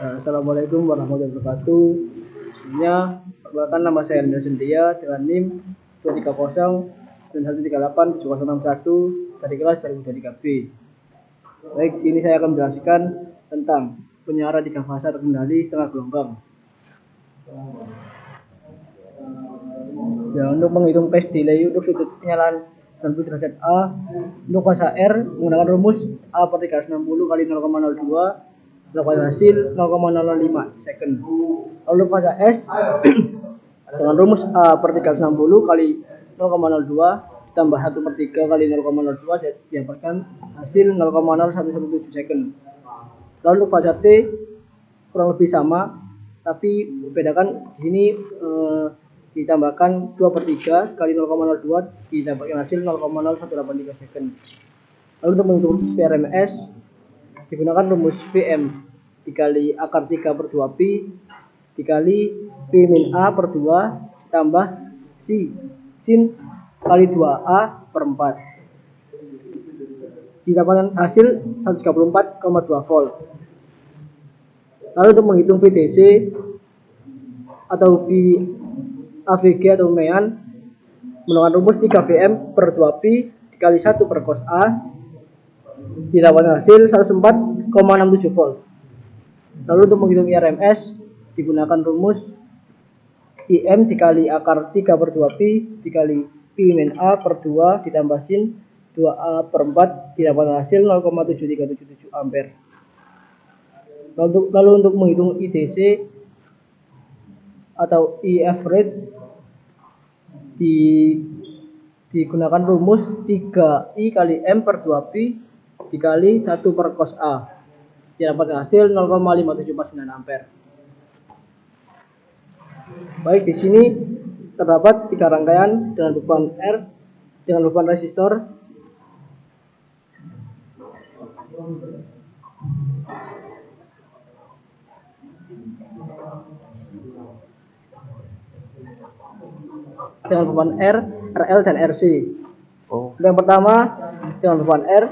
Assalamualaikum warahmatullahi wabarakatuh. Sebelumnya, perkenalkan nama saya Andrea Sentia dengan NIM 23091387061 dari kelas 2023B. Baik, sini saya akan menjelaskan tentang penyiaran 3 fase terkendali setengah gelombang. Ya, untuk menghitung phase delay untuk sudut penyalaan 90 derajat A, untuk fase R menggunakan rumus A per 360 kali 0,02 melakukan hasil 0,005 second. Lalu fase S dengan rumus A per 360 kali 0,02 ditambah 1 per 3 kali 0,02 didapatkan hasil 0,0117 second. Lalu fase T kurang lebih sama, tapi bedakan di sini ditambahkan 2 per 3 kali 0,02 didapatkan hasil 0,0183 second. Lalu untuk menghitung PRMS digunakan rumus Pm dikali akar 3 per 2pi dikali P min A per 2 ditambah sin kali 2A per 4 didapatkan hasil 134,2 volt. Lalu untuk menghitung VDC atau AVG atau mean menggunakan rumus 3Vm per 2pi dikali 1 per cos A didapatkan hasil 104,67 volt. Lalu untuk menghitung IRMS digunakan rumus IM dikali akar 3 per 2pi dikali P min A per 2 ditambah sin 2A per 4 didapatkan hasil 0,7377 ampere. Lalu untuk menghitung IDC atau I average digunakan rumus 3I kali M per 2pi dikali 1 per cos A didapatkan hasil 0,5749 ampere. Baik, di sini terdapat 3 rangkaian dengan beban R dengan beban resistor dengan beban R, RL dan RC. Yang pertama dengan beban R,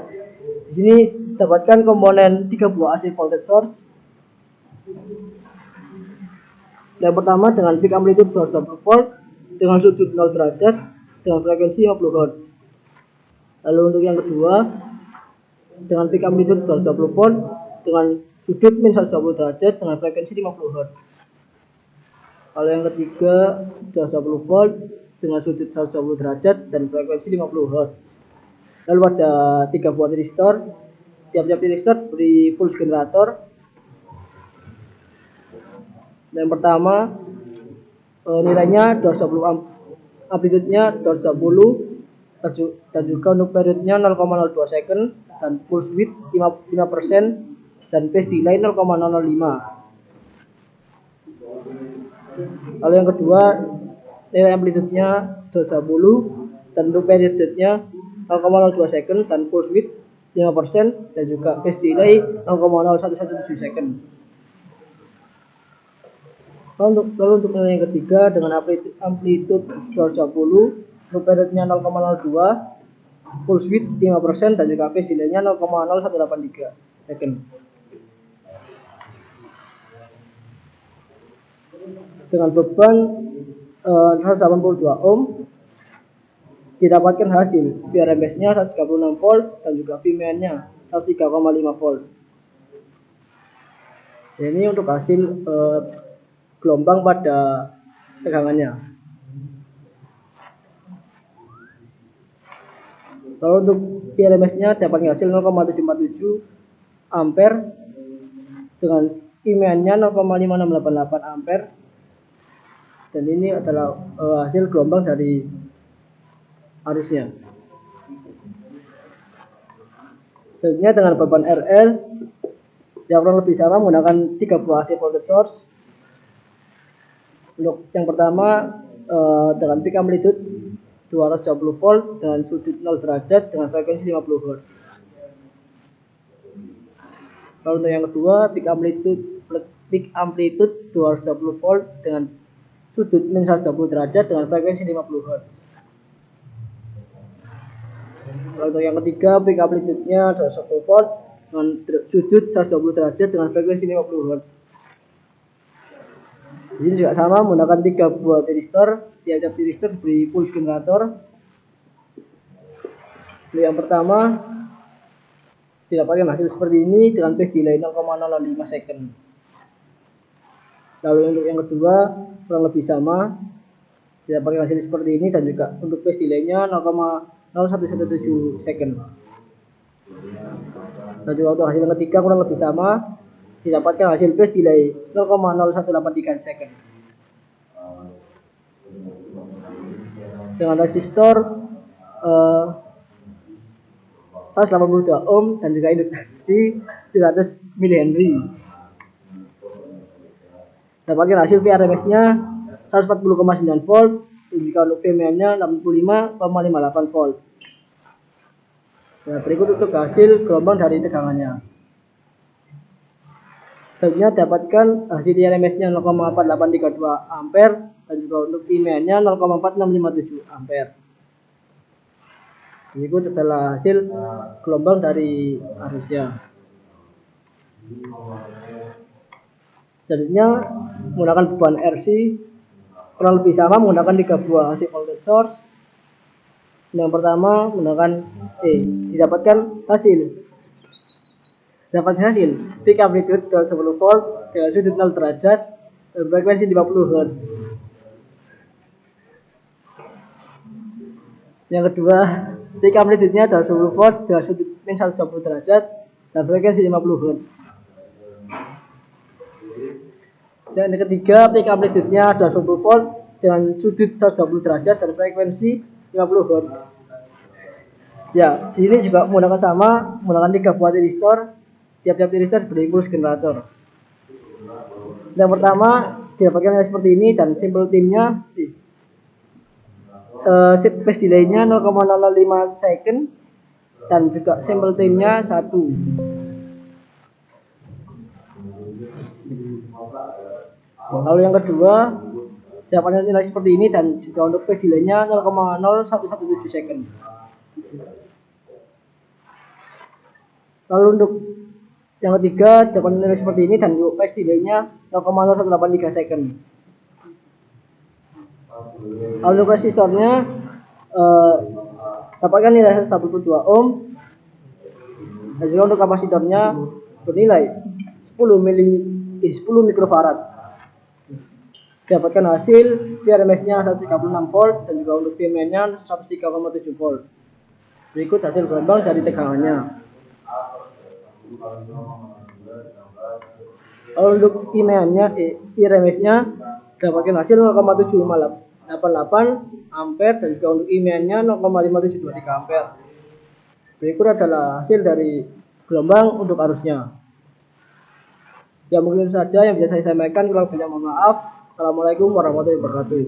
di sini dapatkan komponen 3 buah AC voltage source. Yang pertama dengan peak amplitude 220 volt dengan sudut 0 derajat dengan frekuensi 50 Hz. Lalu untuk yang kedua dengan peak amplitude 220 volt dengan sudut min 120 derajat dengan frekuensi 50 Hz. Kalau yang ketiga 220 volt dengan sudut 120 derajat dan frekuensi 50 Hz. Lalu pada 3 buah resistor, tiap-tiap resistor beri pulse generator. Yang pertama nilainya 220 amplitude-nya 220 dan juga untuk periodnya 0,02 second dan pulse width 5% dan phase delay 0,005. Lalu yang kedua nilai amplitude-nya 220 dan untuk periodnya 0,02 second dan pulse width 5% dan juga phase delay 0,0117 second. Lalu untuk nilai yang ketiga dengan amplitude 220 untuk periodnya 0,02 pulse width 5% dan juga phase delay-nya 0,0183 second. Dengan beban 182 ohm didapatkan hasil PRMS-nya 136 volt dan juga Vmin-nya 103,5 volt. Ini untuk hasil gelombang pada tegangannya. Lalu untuk PRMS-nya dapat hasil 0,747 ampere dengan Vmin-nya 0,5688 ampere. Dan ini adalah hasil gelombang dari arusnya. Selanjutnya dengan beban RL yang kurang lebih sama menggunakan 3 buah AC voltage source. Untuk yang pertama dengan peak amplitude 220 volt dengan sudut 0 derajat dengan frekuensi 50 Hz. Lalu untuk yang kedua peak amplitude 220 volt dengan sudut min 120 derajat dengan frekuensi 50 Hz. Lalu untuk yang ketiga peak amplitude-nya 220 volt dengan sudut 120 derajat dengan frekuensi 50 Hz. Ini juga sama menggunakan 3 buah thyristor. Tiap-tiap thyristor diberi pulse generator. Yang pertama didapatkan hasil seperti ini dengan pace delay 0,05 second. Lalu untuk yang kedua kurang lebih sama, didapatkan hasil seperti ini dan juga untuk pace delay-nya 0,0117 second. Dan juga untuk hasil yang ketiga kurang lebih sama, didapatkan hasil pace delay 0,0183 second. Dengan resistor 182 ohm dan juga induksi 300 mH. Dapatkan hasil VRMS-nya 140,9 volt dan juga untuk PMN-nya 65,58 volt. Nah, berikut untuk hasil gelombang dari tegangannya. Selanjutnya dapatkan hasil RMS-nya 0,4832 ampere dan juga untuk PMN-nya 0,4657 ampere. Berikut adalah hasil gelombang dari arusnya. Selanjutnya menggunakan beban RC kurang lebih sama menggunakan 3 buah AC voltage source. Yang pertama menggunakan didapatkan hasil peak amplitude 210 volt dengan sudut 0 derajat dan frekuensi 50 Hz. Yang kedua, peak amplitude-nya 210 volt dengan sudut min 120 derajat dan frekuensi 50 Hz. Dan yang ketiga, peak amplitude-nya 220 volt dengan sudut 120 derajat dan frekuensi 50 Hz. Ya, di sini juga menggunakan sama, menggunakan 3 buah thyristor. Tiap-tiap thyristor beri pulse generator. Yang pertama didapatkan seperti ini dan simple timnya pace delay-nya 0,05 second dan juga simple timnya 1. Lalu yang kedua dapatkan nilai seperti ini dan juga untuk pace delay-nya 0,0117 second. Lalu untuk yang ketiga dapat nilai seperti ini dan untuk pace delay-nya 0,0183 second. Lalu untuk resistornya dapatkan nilai 182 ohm dan juga untuk kapasitornya bernilai 10 mikrofarad. Dapatkan hasil VRMS-nya 136 volt dan juga untuk PMN-nya 103,7 volt. Berikut hasil gelombang dari tegangannya. Lalu untuk IRMS-nya dapatkan hasil 0,788 ampere dan juga untuk IMN-nya 0,5723 ampere. Berikut adalah hasil dari gelombang untuk arusnya. Ya mungkin saja yang bisa saya sampaikan, kurang banyak mohon maaf. Assalamualaikum warahmatullahi wabarakatuh.